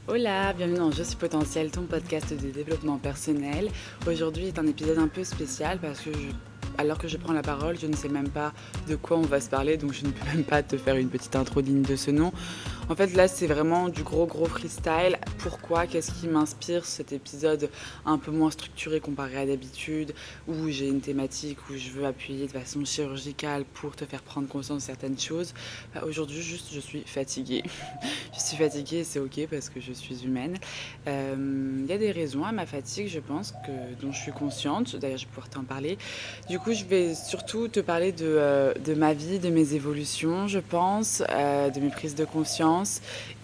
Hola, bienvenue dans Je suis potentiel, ton podcast de développement personnel. Aujourd'hui est un épisode un peu spécial parce que alors que je prends la parole, je ne sais même pas de quoi on va se parler, donc je ne peux même pas te faire une petite intro digne de ce nom. En fait, là, c'est vraiment du gros freestyle. Pourquoi? Qu'est-ce qui m'inspire cet épisode un peu moins structuré comparé à d'habitude, où j'ai une thématique où je veux appuyer de façon chirurgicale pour te faire prendre conscience de certaines choses? Aujourd'hui, juste, je suis fatiguée. Je suis fatiguée et c'est ok parce que je suis humaine. Il y a des raisons à ma fatigue, je pense, dont je suis consciente. D'ailleurs, je vais pouvoir t'en parler. Du coup, je vais surtout te parler de ma vie, de mes évolutions, je pense, de mes prises de conscience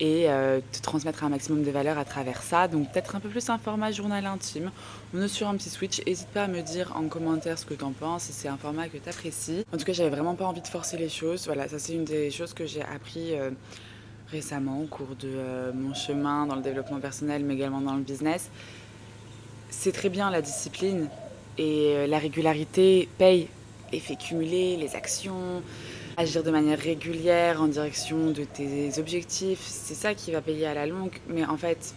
et te transmettre un maximum de valeur à travers ça. Donc, peut-être un peu plus un format journal intime. On est sur un petit switch. N'hésite pas à me dire en commentaire ce que t'en penses, si c'est un format que t'apprécies. En tout cas, j'avais vraiment pas envie de forcer les choses. Voilà, ça c'est une des choses que j'ai appris récemment au cours de mon chemin dans le développement personnel, mais également dans le business. C'est très bien la discipline et la régularité paye et fait cumuler les actions, agir de manière régulière en direction de tes objectifs. C'est ça qui va payer à la longue, mais en fait,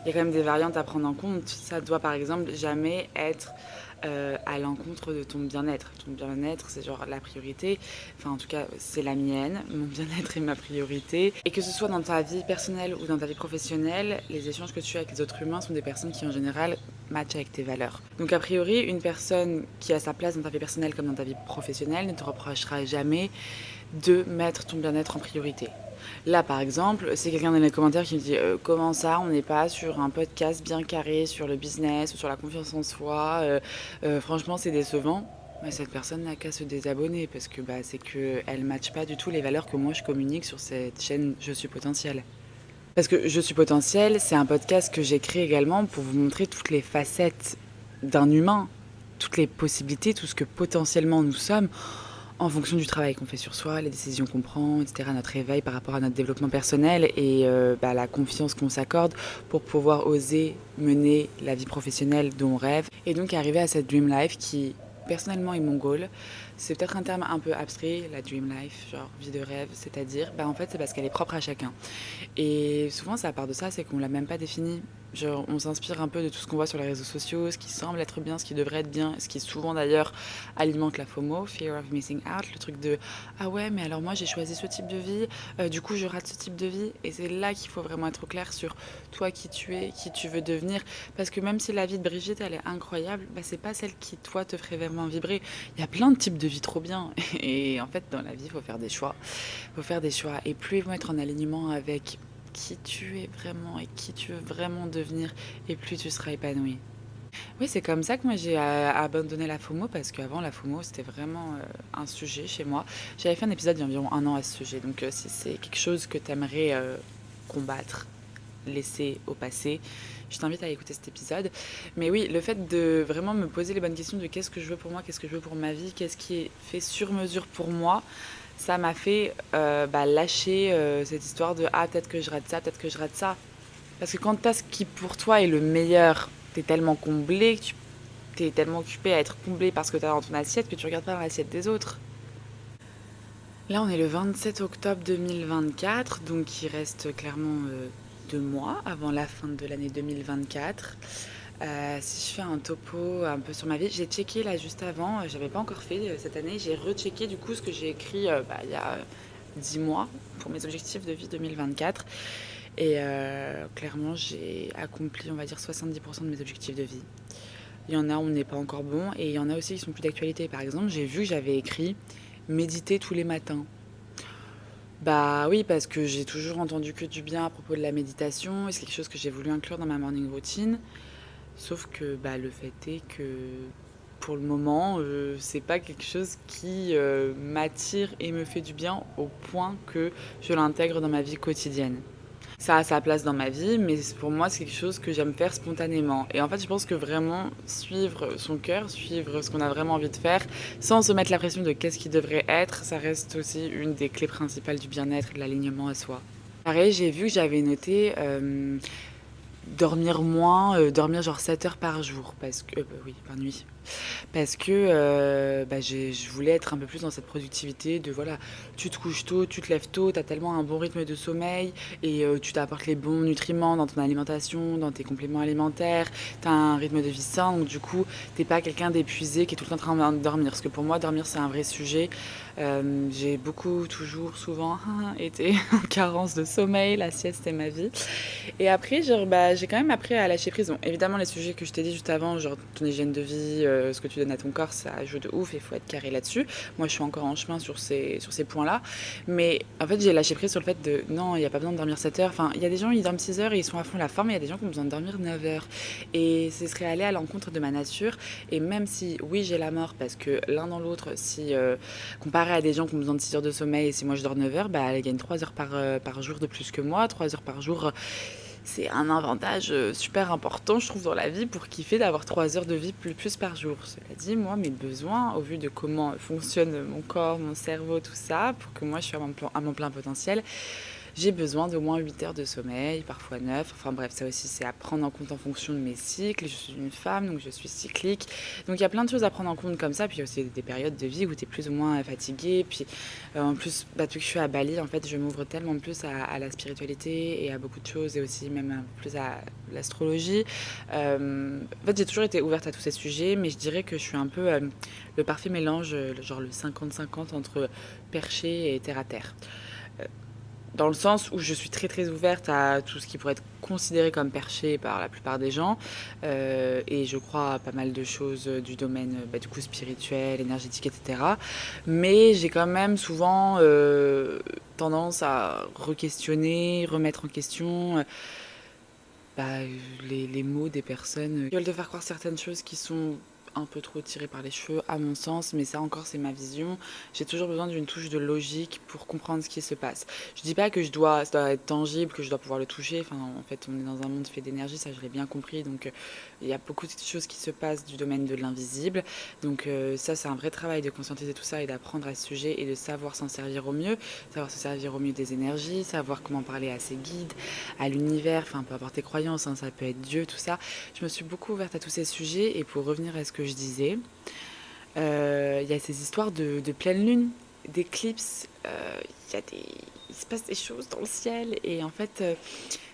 il y a quand même des variantes à prendre en compte. Ça doit par exemple jamais être à l'encontre de ton bien-être. Ton bien-être, c'est genre la priorité. Enfin, en tout cas, c'est la mienne. Mon bien-être est ma priorité. Et que ce soit dans ta vie personnelle ou dans ta vie professionnelle, les échanges que tu as avec les autres humains sont des personnes qui, en général, matchent avec tes valeurs. Donc, a priori, une personne qui a sa place dans ta vie personnelle comme dans ta vie professionnelle ne te reprochera jamais de mettre ton bien-être en priorité. Là, par exemple, c'est quelqu'un dans les commentaires qui me dit comment ça, on n'est pas sur un podcast bien carré sur le business ou sur la confiance en soi. Franchement, c'est décevant. Mais cette personne n'a qu'à se désabonner parce que c'est qu'elle ne matche pas du tout les valeurs que moi je communique sur cette chaîne Je suis potentiel. Parce que Je suis potentiel, c'est un podcast que j'ai créé également pour vous montrer toutes les facettes d'un humain, toutes les possibilités, tout ce que potentiellement nous sommes en fonction du travail qu'on fait sur soi, les décisions qu'on prend, etc., notre éveil par rapport à notre développement personnel et la confiance qu'on s'accorde pour pouvoir oser mener la vie professionnelle dont on rêve. Et donc arriver à cette dream life qui, personnellement, est mon goal. C'est peut-être un terme un peu abstrait, la dream life, genre vie de rêve, c'est-à-dire, en fait, c'est parce qu'elle est propre à chacun. Et souvent, ça part de ça, c'est qu'on l'a même pas défini. Genre, on s'inspire un peu de tout ce qu'on voit sur les réseaux sociaux, ce qui semble être bien, ce qui devrait être bien, ce qui souvent d'ailleurs alimente la FOMO, Fear of Missing Out, le truc de ah ouais, mais alors moi j'ai choisi ce type de vie, du coup je rate ce type de vie. Et c'est là qu'il faut vraiment être au clair sur toi, qui tu es, qui tu veux devenir. Parce que même si la vie de Brigitte elle est incroyable, c'est pas celle qui toi te ferait vraiment vibrer. Il y a plein de types de vie trop bien. Et en fait, dans la vie, il faut faire des choix. Il faut faire des choix. Et plus ils vont être en alignement avec qui tu es vraiment et qui tu veux vraiment devenir, et plus tu seras épanoui. Oui, c'est comme ça que moi j'ai abandonné la FOMO, parce qu'avant la FOMO c'était vraiment un sujet chez moi. J'avais fait un épisode il y a environ un an à ce sujet, donc si c'est quelque chose que tu aimerais combattre, laisser au passé, je t'invite à écouter cet épisode. Mais oui, le fait de vraiment me poser les bonnes questions de qu'est-ce que je veux pour moi, qu'est-ce que je veux pour ma vie, qu'est-ce qui est fait sur mesure pour moi, ça m'a fait lâcher cette histoire de ah, peut-être que je rate ça, peut-être que je rate ça. Parce que quand t'as ce qui pour toi est le meilleur, t'es tellement comblé, que tu t'es tellement occupé à être comblé par ce que t'as dans ton assiette que tu regardes pas dans l'assiette des autres. Là, on est le 27 octobre 2024, donc il reste clairement 2 mois avant la fin de l'année 2024. Si je fais un topo un peu sur ma vie, j'ai checké là juste avant, j'avais pas encore fait cette année, j'ai rechecké du coup ce que j'ai écrit il y a 10 mois pour mes objectifs de vie 2024. Et clairement, j'ai accompli, on va dire, 70% de mes objectifs de vie. Il y en a où on n'est pas encore bon, et il y en a aussi qui sont plus d'actualité. Par exemple, j'ai vu que j'avais écrit méditer tous les matins. Bah oui, parce que j'ai toujours entendu que du bien à propos de la méditation, et c'est quelque chose que j'ai voulu inclure dans ma morning routine. Sauf que le fait est que pour le moment, c'est pas quelque chose qui m'attire et me fait du bien au point que je l'intègre dans ma vie quotidienne. Ça a sa place dans ma vie, mais pour moi, c'est quelque chose que j'aime faire spontanément. Et en fait, je pense que vraiment suivre son cœur, suivre ce qu'on a vraiment envie de faire, sans se mettre la pression de qu'est-ce qui devrait être, ça reste aussi une des clés principales du bien-être et de l'alignement à soi. Pareil, j'ai vu que j'avais noté dormir moins, dormir genre 7 heures par jour, parce que, oui, par nuit. parce que je voulais être un peu plus dans cette productivité de voilà, tu te couches tôt, tu te lèves tôt, tu as tellement un bon rythme de sommeil et tu t'apportes les bons nutriments dans ton alimentation, dans tes compléments alimentaires, tu as un rythme de vie sain, donc du coup, t'es pas quelqu'un d'épuisé qui est tout le temps en train de dormir. Parce que pour moi, dormir, c'est un vrai sujet. J'ai beaucoup, toujours, souvent été en carence de sommeil, la sieste est ma vie. Et après, j'ai quand même appris à lâcher prise. Bon, évidemment, les sujets que je t'ai dit juste avant, genre ton hygiène de vie, ce que tu donnes à ton corps, ça joue de ouf et il faut être carré là-dessus. Moi, je suis encore en chemin sur ces points-là. Mais en fait, j'ai lâché prise sur le fait de non, il n'y a pas besoin de dormir 7 heures. Enfin, il y a des gens, ils dorment 6 heures et ils sont à fond la forme. Il y a des gens qui ont besoin de dormir 9 heures. Et ce serait aller à l'encontre de ma nature. Et même si, oui, j'ai la mort, parce que l'un dans l'autre, si comparé à des gens qui ont besoin de 6 heures de sommeil, et si moi je dors 9 heures, bah, elle gagne 3 heures par jour de plus que moi. 3 heures par jour, c'est un avantage super important, je trouve, dans la vie pour kiffer d'avoir 3 heures de vie plus par jour. Cela dit, moi, mes besoins, au vu de comment fonctionne mon corps, mon cerveau, tout ça, pour que moi je sois à mon plein potentiel, j'ai besoin d'au moins 8 heures de sommeil, parfois 9. Enfin bref, ça aussi, c'est à prendre en compte en fonction de mes cycles. Je suis une femme, donc je suis cyclique. Donc il y a plein de choses à prendre en compte comme ça. Puis il y a aussi des périodes de vie où tu es plus ou moins fatiguée. Puis en plus, depuis que je suis à Bali, en fait, je m'ouvre tellement plus à la spiritualité et à beaucoup de choses. Et aussi même un peu plus à l'astrologie. En fait, j'ai toujours été ouverte à tous ces sujets. Mais je dirais que je suis un peu le parfait mélange, genre le 50-50 entre perché et terre à terre. Dans le sens où je suis très très ouverte à tout ce qui pourrait être considéré comme perché par la plupart des gens. Et je crois à pas mal de choses du domaine du coup spirituel, énergétique, etc. Mais j'ai quand même souvent tendance à re-questionner, remettre en question les mots des personnes qui veulent te faire croire certaines choses qui sont un peu trop tirées par les cheveux à mon sens, mais ça encore c'est ma vision. J'ai toujours besoin d'une touche de logique pour comprendre ce qui se passe. Je dis pas que ça doit être tangible, que je dois pouvoir le toucher. Enfin, en fait, on est dans un monde fait d'énergie, ça je l'ai bien compris. Donc il y a beaucoup de choses qui se passent du domaine de l'invisible. Donc ça c'est un vrai travail de conscientiser tout ça et d'apprendre à ce sujet et de savoir s'en servir au mieux, savoir se servir au mieux des énergies, savoir comment parler à ses guides, à l'univers, enfin peu importe tes croyances, hein, ça peut être Dieu, tout ça. Je me suis beaucoup ouverte à tous ces sujets et pour revenir à ce que je disais, il y a ces histoires de pleine lune, d'éclipses, il se passe des choses dans le ciel et en fait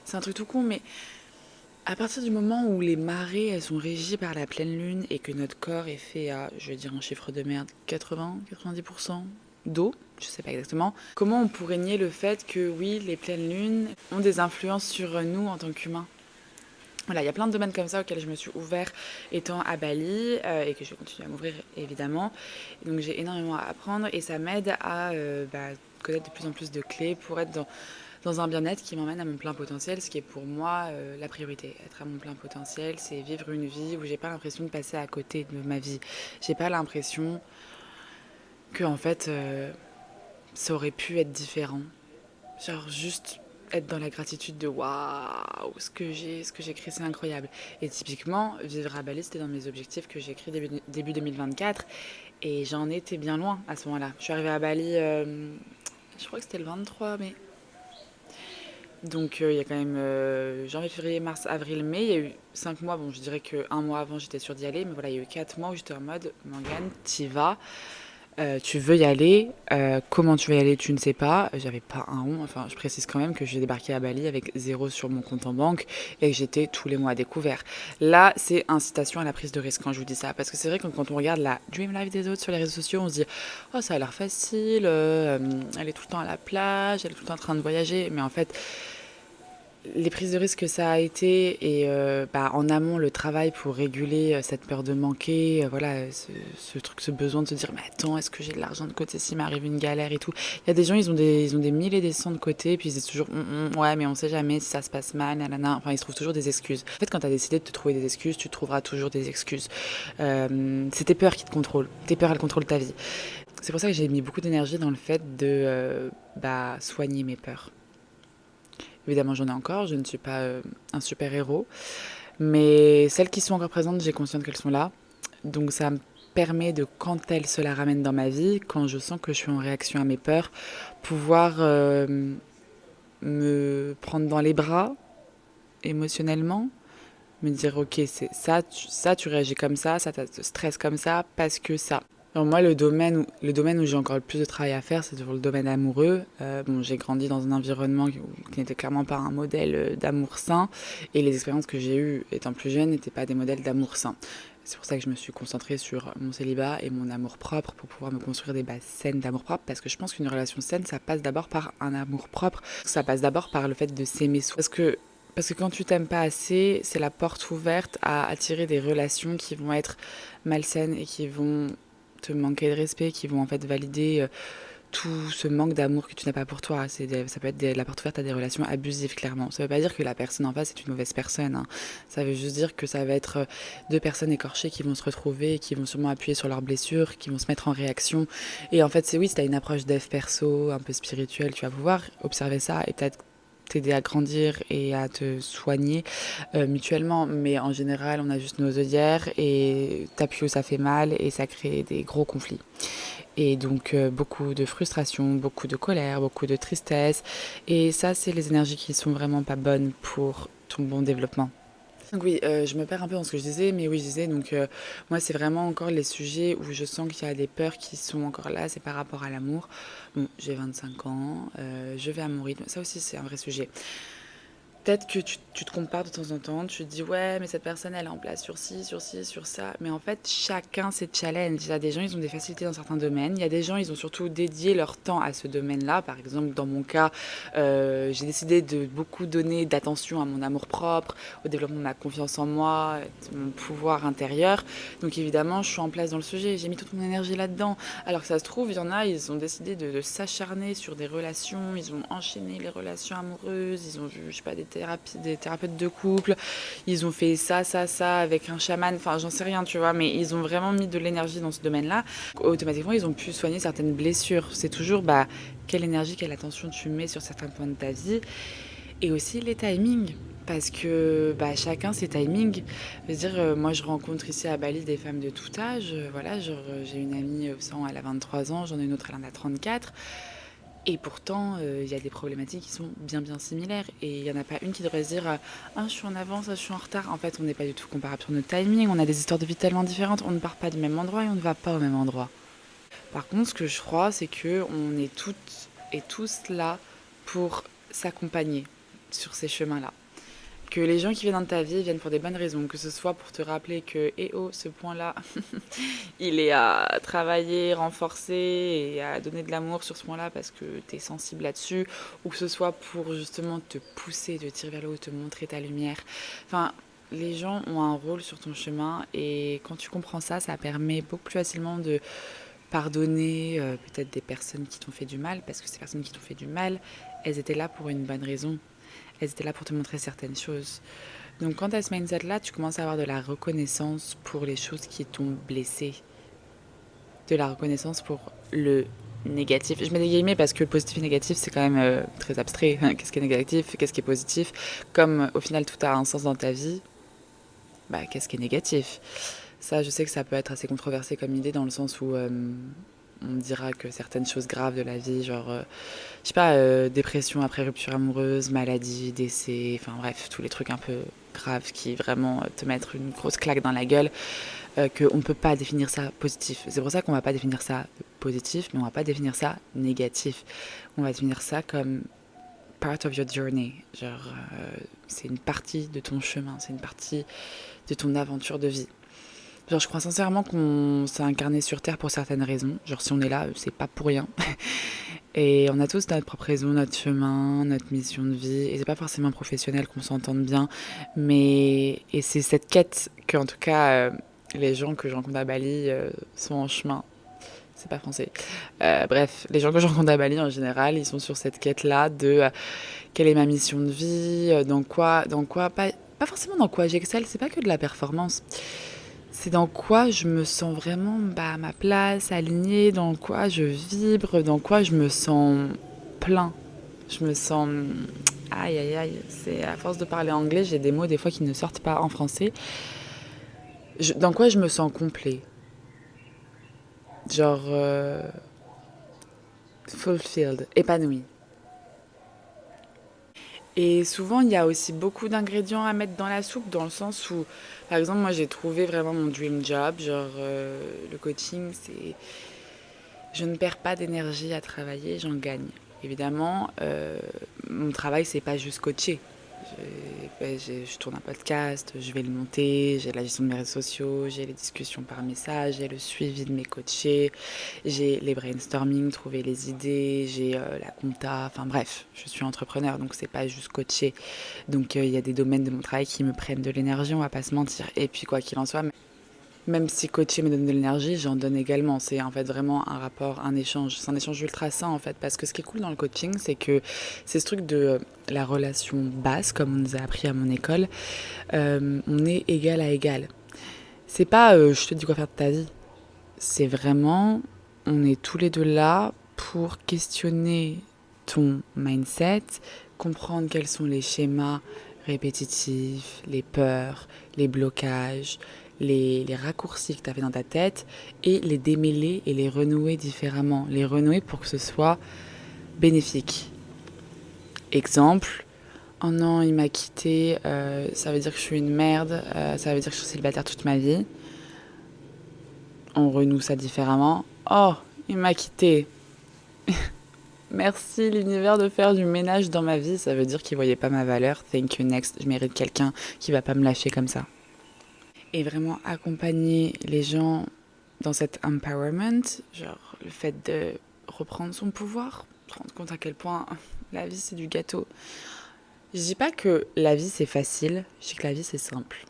c'est un truc tout con mais à partir du moment où les marées elles sont régies par la pleine lune et que notre corps est fait à, je vais dire un chiffre de merde, 80-90% d'eau, je sais pas exactement, comment on pourrait nier le fait que oui, les pleines lunes ont des influences sur nous en tant qu'humains. Voilà, il y a plein de domaines comme ça auxquels je me suis ouvert étant à Bali et que je vais continuer à m'ouvrir évidemment. Et donc j'ai énormément à apprendre et ça m'aide à connaître de plus en plus de clés pour être dans un bien-être qui m'emmène à mon plein potentiel, ce qui est pour moi la priorité. Être à mon plein potentiel, c'est vivre une vie où j'ai pas l'impression de passer à côté de ma vie. J'ai pas l'impression que en fait ça aurait pu être différent. Genre juste être dans la gratitude de waouh, ce que j'ai créé, c'est incroyable. Et typiquement, vivre à Bali, c'était dans mes objectifs que j'ai écrit début 2024. Et j'en étais bien loin à ce moment-là. Je suis arrivée à Bali, je crois que c'était le 23 mai. Donc il y a quand même janvier, février, mars, avril, mai. Il y a eu 5 mois. Bon, je dirais qu'un mois avant, j'étais sûre d'y aller. Mais voilà, il y a eu 4 mois où j'étais en mode, Morgane, t'y vas. Tu veux y aller, comment tu vas y aller, tu ne sais pas. J'avais pas un rond, enfin je précise quand même que j'ai débarqué à Bali avec 0 sur mon compte en banque et que j'étais tous les mois à découvert. Là, c'est incitation à la prise de risque quand je vous dis ça, parce que c'est vrai que quand on regarde la dream life des autres sur les réseaux sociaux, on se dit oh ça a l'air facile, elle est tout le temps à la plage, elle est tout le temps en train de voyager, mais en fait les prises de risque que ça a été et en amont le travail pour réguler cette peur de manquer, voilà ce truc, ce besoin de se dire mais attends est-ce que j'ai de l'argent de côté s'il m'arrive une galère et tout. Il y a des gens ils ont des mille et des cents de côté puis ils disent toujours ouais mais on sait jamais si ça se passe mal, nanana. Enfin ils se trouvent toujours des excuses. En fait quand t'as décidé de te trouver des excuses tu trouveras toujours des excuses. C'est tes peurs qui te contrôlent, tes peurs elles contrôlent ta vie. C'est pour ça que j'ai mis beaucoup d'énergie dans le fait de soigner mes peurs. Évidemment, j'en ai encore, je ne suis pas un super-héros. Mais celles qui sont encore présentes, j'ai conscience qu'elles sont là. Donc ça me permet de, quand elles se la ramènent dans ma vie, quand je sens que je suis en réaction à mes peurs, pouvoir me prendre dans les bras émotionnellement, Me dire, ok, c'est ça, tu réagis comme ça te stresse comme ça, parce que ça. Alors moi, le domaine où j'ai encore le plus de travail à faire, c'est sur le domaine amoureux. Bon, j'ai grandi dans un environnement qui n'était clairement pas un modèle d'amour sain, et les expériences que j'ai eues étant plus jeune n'étaient pas des modèles d'amour sain. C'est pour ça que je me suis concentrée sur mon célibat et mon amour propre pour pouvoir me construire des bases saines d'amour propre, parce que je pense qu'une relation saine, ça passe d'abord par un amour propre, ça passe d'abord par le fait de s'aimer soi. Parce que quand tu t'aimes pas assez, c'est la porte ouverte à attirer des relations qui vont être malsaines et qui vont te manquer de respect, qui vont en fait valider tout ce manque d'amour que tu n'as pas pour toi. Ça peut être la porte ouverte à des relations abusives, clairement. Ça veut pas dire que la personne en face est une mauvaise personne, hein. Ça veut juste dire que ça va être deux personnes écorchées qui vont se retrouver, qui vont sûrement appuyer sur leurs blessures, qui vont se mettre en réaction. Et en fait, si tu as une approche dev perso, un peu spirituelle, tu vas pouvoir observer ça et peut-être t'aider à grandir et à te soigner mutuellement. Mais en général, on a juste nos œillères et t'appuies où ça fait mal et ça crée des gros conflits. Et donc beaucoup de frustration, beaucoup de colère, beaucoup de tristesse. Et ça, c'est les énergies qui sont vraiment pas bonnes pour ton bon développement. Donc oui, je me perds un peu dans ce que je disais, mais oui, je disais, donc moi, c'est vraiment encore les sujets où je sens qu'il y a des peurs qui sont encore là, c'est par rapport à l'amour. Bon, j'ai 25 ans, je vais à mon rythme, ça aussi, c'est un vrai sujet. Peut-être que tu te compares de temps en temps, tu te dis ouais, mais cette personne elle est en place sur ci, sur ci, sur ça. Mais en fait, chacun ses challenges. Il y a des gens, ils ont des facilités dans certains domaines. Il y a des gens, ils ont surtout dédié leur temps à ce domaine-là. Par exemple, dans mon cas, j'ai décidé de beaucoup donner d'attention à mon amour-propre, au développement de ma confiance en moi, de mon pouvoir intérieur. Donc évidemment, je suis en place dans le sujet. J'ai mis toute mon énergie là-dedans. Alors que ça se trouve, il y en a, ils ont décidé de s'acharner sur des relations. Ils ont enchaîné les relations amoureuses. Ils ont vu, je sais pas, des thérapeutes de couple, ils ont fait ça avec un chaman, enfin j'en sais rien, tu vois, mais ils ont vraiment mis de l'énergie dans ce domaine-là. Automatiquement, ils ont pu soigner certaines blessures. C'est toujours quelle énergie, quelle attention tu mets sur certains points de ta vie, et aussi les timings. Parce que chacun ses timings. Je veux dire, moi je rencontre ici à Bali des femmes de tout âge. Voilà, genre j'ai une amie au sang, elle a 23 ans, j'en ai une autre, elle en a 34. Et pourtant, il y a des problématiques qui sont bien bien similaires. Et il n'y en a pas une qui devrait se dire ah, je suis en avance, ah, je suis en retard. En fait, on n'est pas du tout comparable sur notre timing. On a des histoires de vie tellement différentes. On ne part pas du même endroit et on ne va pas au même endroit. Par contre, ce que je crois, c'est qu'on est toutes et tous là pour s'accompagner sur ces chemins-là. Que les gens qui viennent dans ta vie viennent pour des bonnes raisons, que ce soit pour te rappeler que, eh oh, ce point-là, il est à travailler, renforcer et à donner de l'amour sur ce point-là parce que tu es sensible là-dessus, ou que ce soit pour justement te pousser, te tirer vers le haut, te montrer ta lumière. Enfin, les gens ont un rôle sur ton chemin et quand tu comprends ça, ça permet beaucoup plus facilement de pardonner peut-être des personnes qui t'ont fait du mal, parce que ces personnes qui t'ont fait du mal, elles étaient là pour une bonne raison. Elles étaient là pour te montrer certaines choses. Donc quand tu as ce mindset-là, tu commences à avoir de la reconnaissance pour les choses qui t'ont blessé. De la reconnaissance pour le négatif. Je mets des guillemets parce que le positif et négatif, c'est quand même très abstrait. Qu'est-ce qui est négatif? Qu'est-ce qui est positif? Comme au final tout a un sens dans ta vie, qu'est-ce qui est négatif? Ça, je sais que ça peut être assez controversé comme idée dans le sens où on dira que certaines choses graves de la vie, genre, je sais pas, dépression après rupture amoureuse, maladie, décès, enfin bref, tous les trucs un peu graves qui vraiment te mettent une grosse claque dans la gueule, qu'on ne peut pas définir ça positif. C'est pour ça qu'on va pas définir ça positif, mais on va pas définir ça négatif. On va définir ça comme part of your journey. Genre, c'est une partie de ton chemin, c'est une partie de ton aventure de vie. Genre, je crois sincèrement qu'on s'est incarné sur Terre pour certaines raisons. Genre, si on est là, c'est pas pour rien. Et on a tous notre propre raison, notre chemin, notre mission de vie. Et c'est pas forcément professionnel qu'on s'entende bien. Et c'est cette quête que, en tout cas, les gens que je rencontre à Bali sont en chemin. C'est pas français. Bref, les gens que je rencontre à Bali, en général, ils sont sur cette quête-là de quelle est ma mission de vie, pas forcément dans quoi j'excelle, c'est pas que de la performance. C'est dans quoi je me sens vraiment à ma place, alignée, dans quoi je vibre, dans quoi je me sens plein. Je me sens... Aïe, aïe, aïe. C'est à force de parler anglais, j'ai des mots des fois qui ne sortent pas en français. Dans quoi je me sens complet. Genre... fulfilled, épanoui. Et souvent, il y a aussi beaucoup d'ingrédients à mettre dans la soupe, dans le sens où, par exemple, moi j'ai trouvé vraiment mon dream job, genre le coaching, c'est... Je ne perds pas d'énergie à travailler, j'en gagne. Évidemment, mon travail, c'est pas juste coacher. Je tourne un podcast, je vais le monter, j'ai la gestion de mes réseaux sociaux, j'ai les discussions par message, j'ai le suivi de mes coachés, j'ai les brainstorming, trouver les idées, j'ai la compta, enfin bref, je suis entrepreneur donc c'est pas juste coacher. Donc il y a des domaines de mon travail qui me prennent de l'énergie, on va pas se mentir. Et puis quoi qu'il en soit, même si coacher me donne de l'énergie, j'en donne également. C'est en fait vraiment un rapport, un échange. C'est un échange ultra sain en fait. Parce que ce qui est cool dans le coaching, c'est que c'est ce truc de la relation basse, comme on nous a appris à mon école. On est égal à égal. C'est pas je te dis quoi faire de ta vie. C'est vraiment, on est tous les deux là pour questionner ton mindset, comprendre quels sont les schémas répétitifs, les peurs, les blocages, les raccourcis que tu as fait dans ta tête et les démêler et les renouer différemment. Les renouer pour que ce soit bénéfique. Exemple, oh non, il m'a quitté, ça veut dire que je suis une merde, ça veut dire que je suis célibataire toute ma vie. On renoue ça différemment. Oh, il m'a quitté. Merci l'univers de faire du ménage dans ma vie, ça veut dire qu'il voyait pas ma valeur. Thank you next, je mérite quelqu'un qui va pas me lâcher comme ça. Et vraiment accompagner les gens dans cet empowerment, genre le fait de reprendre son pouvoir, se rendre compte à quel point la vie c'est du gâteau. Je dis pas que la vie c'est facile, je dis que la vie c'est simple.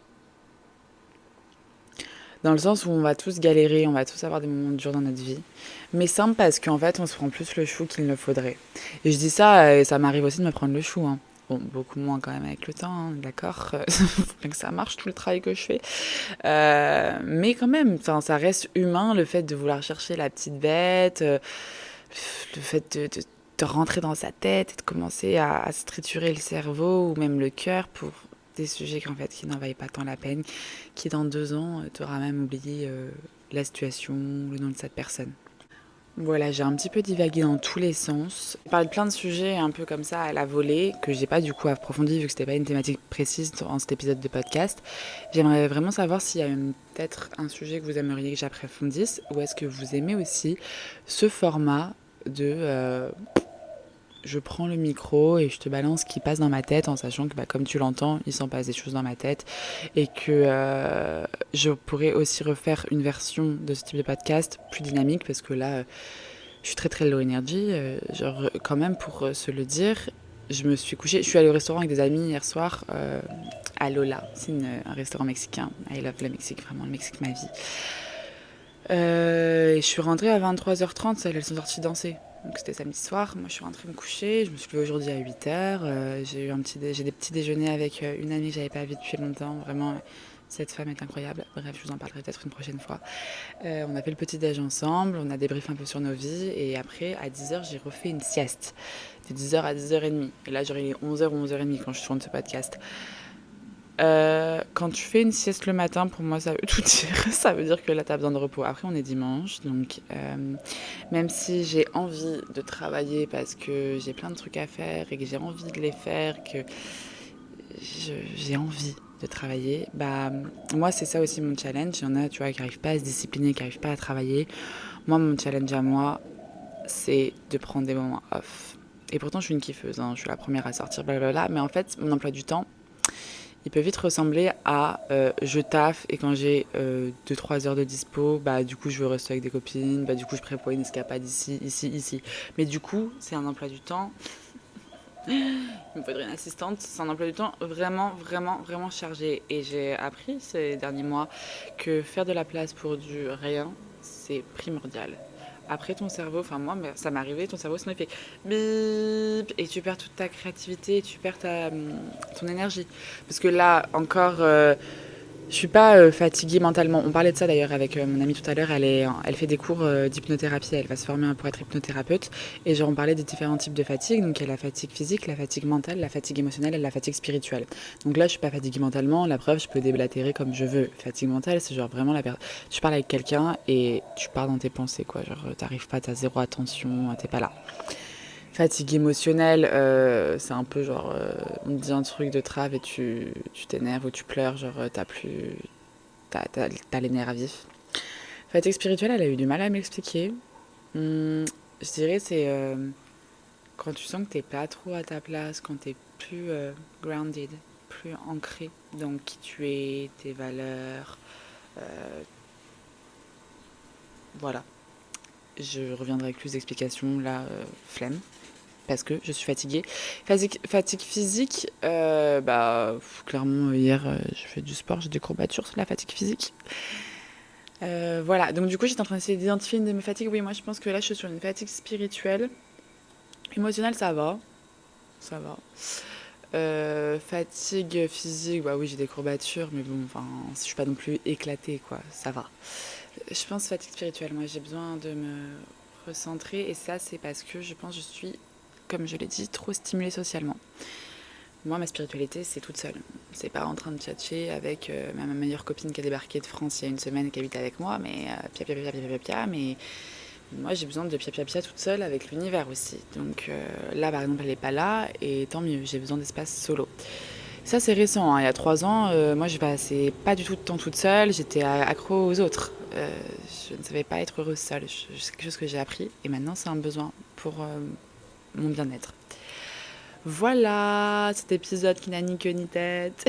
Dans le sens où on va tous galérer, on va tous avoir des moments durs dans notre vie. Mais simple parce qu'en fait, on se prend plus le chou qu'il ne faudrait. Et je dis ça, ça m'arrive aussi de me prendre le chou. Hein. Bon, beaucoup moins quand même avec le temps, hein, d'accord. Faut bien que ça marche, tout le travail que je fais. Mais quand même, ça reste humain, le fait de vouloir chercher la petite bête, le fait de rentrer dans sa tête et de commencer à se triturer le cerveau ou même le cœur pour des sujets qui n'en valent pas tant la peine, qui dans 2 ans, t'auras même oublié la situation, le nom de cette personne. Voilà, j'ai un petit peu divagué dans tous les sens. J'ai parlé de plein de sujets un peu comme ça à la volée, que j'ai pas du coup approfondi vu que c'était pas une thématique précise dans cet épisode de podcast. J'aimerais vraiment savoir s'il y a peut-être un sujet que vous aimeriez que j'approfondisse, ou est-ce que vous aimez aussi ce format de je prends le micro et je te balance ce qui passe dans ma tête en sachant que comme tu l'entends, il s'en passe des choses dans ma tête et que je pourrais aussi refaire une version de ce type de podcast plus dynamique parce que là, je suis très très low energy, genre quand même pour se le dire, je suis allée au restaurant avec des amis hier soir à Lola, c'est un restaurant mexicain, I love le Mexique, vraiment le Mexique ma vie. Et je suis rentrée à 23h30, elles sont sorties danser. Donc c'était samedi soir, moi je suis rentrée me coucher, je me suis levée aujourd'hui à 8h, j'ai des petits déjeuners avec une amie que j'avais pas vue depuis longtemps, vraiment cette femme est incroyable, bref je vous en parlerai peut-être une prochaine fois. On a fait le petit déj ensemble, on a débriefé un peu sur nos vies et après à 10h j'ai refait une sieste, de 10h à 10h30 et là j'aurai les 11h ou 11h30 quand je tourne ce podcast. Quand tu fais une sieste le matin, pour moi, ça veut tout dire. Ça veut dire que là, tu as besoin de repos. Après, on est dimanche, donc même si j'ai envie de travailler parce que j'ai plein de trucs à faire et que j'ai envie de les faire, que j'ai envie de travailler, moi, c'est ça aussi mon challenge. Il y en a, tu vois, qui n'arrivent pas à se discipliner, qui n'arrivent pas à travailler. Moi, mon challenge à moi, c'est de prendre des moments off. Et pourtant, je suis une kiffeuse, hein, je suis la première à sortir, blablabla. Mais en fait, mon emploi du temps, il peut vite ressembler à je taffe et quand j'ai 2-3 heures de dispo, du coup je veux rester avec des copines, du coup je prévois une escapade ici. Mais du coup, c'est un emploi du temps, il me faudrait une assistante, c'est un emploi du temps vraiment, vraiment, vraiment chargé. Et j'ai appris ces derniers mois que faire de la place pour du rien, c'est primordial. Après ton cerveau, enfin moi ça m'est arrivé, ton cerveau sinon il fait bip et tu perds toute ta créativité, tu perds ton énergie. Parce que là encore, je suis pas fatiguée mentalement. On parlait de ça d'ailleurs avec mon amie tout à l'heure, elle fait des cours d'hypnothérapie, elle va se former pour être hypnothérapeute. Et genre on parlait des différents types de fatigue, donc il y a la fatigue physique, la fatigue mentale, la fatigue émotionnelle et la fatigue spirituelle. Donc là je suis pas fatiguée mentalement, la preuve je peux déblatérer comme je veux. Fatigue mentale c'est genre vraiment tu parles avec quelqu'un et tu pars dans tes pensées quoi, genre t'arrives pas, t'as zéro attention, t'es pas là. Fatigue émotionnelle, c'est un peu genre, on te dit un truc de trave et tu t'énerves ou tu pleures, genre, t'as les nerfs à vif. Fatigue spirituelle, elle a eu du mal à m'expliquer. Je dirais c'est quand tu sens que t'es pas trop à ta place, quand t'es plus grounded, plus ancré dans qui tu es, tes valeurs, voilà. Je reviendrai avec plus d'explications là, flemme, parce que je suis fatiguée. Fatigue physique, clairement hier j'ai fait du sport, j'ai des courbatures sur la fatigue physique. Voilà, donc du coup j'étais en train d'essayer d'identifier une de mes fatigues. Oui, moi je pense que là je suis sur une fatigue spirituelle. Émotionnelle, ça va. Ça va. Fatigue physique, bah oui, j'ai des courbatures, mais bon, enfin, je suis pas non plus éclatée, quoi, ça va. Je pense fatigue spirituelle, moi j'ai besoin de me recentrer, et ça, c'est parce que je pense que je suis, comme je l'ai dit, trop stimulée socialement. Moi, ma spiritualité, c'est toute seule. C'est pas en train de tchatcher avec ma meilleure copine qui a débarqué de France il y a une semaine et qui habite avec moi, mais mais moi, j'ai besoin de pia toute seule avec l'univers aussi. Donc là, par exemple, elle n'est pas là et tant mieux, j'ai besoin d'espace solo. Ça, c'est récent, hein. Il y a 3 ans, moi, je passais pas du tout de temps toute seule, j'étais accro aux autres. Je ne savais pas être heureuse seule, c'est quelque chose que j'ai appris et maintenant, c'est un besoin pour mon bien-être. Voilà, cet épisode qui n'a ni queue ni tête.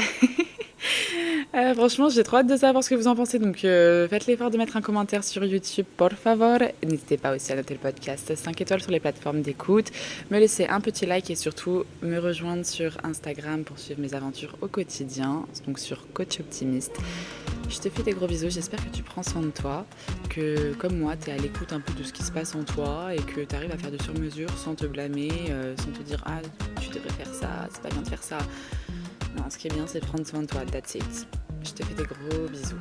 Franchement, j'ai trop hâte de savoir ce que vous en pensez. Donc, faites l'effort de mettre un commentaire sur YouTube, por favor. N'hésitez pas aussi à noter le podcast 5 étoiles sur les plateformes d'écoute, me laisser un petit like et surtout me rejoindre sur Instagram pour suivre mes aventures au quotidien, donc sur Coach Optimiste. Je te fais des gros bisous, j'espère que tu prends soin de toi, que comme moi, tu es à l'écoute un peu de ce qui se passe en toi et que tu arrives à faire du sur-mesure sans te blâmer, sans te dire « Ah, tu devrais faire ça, c'est pas bien de faire ça ». Non, ce qui est bien, c'est de prendre soin de toi, that's it. Je te fais des gros bisous.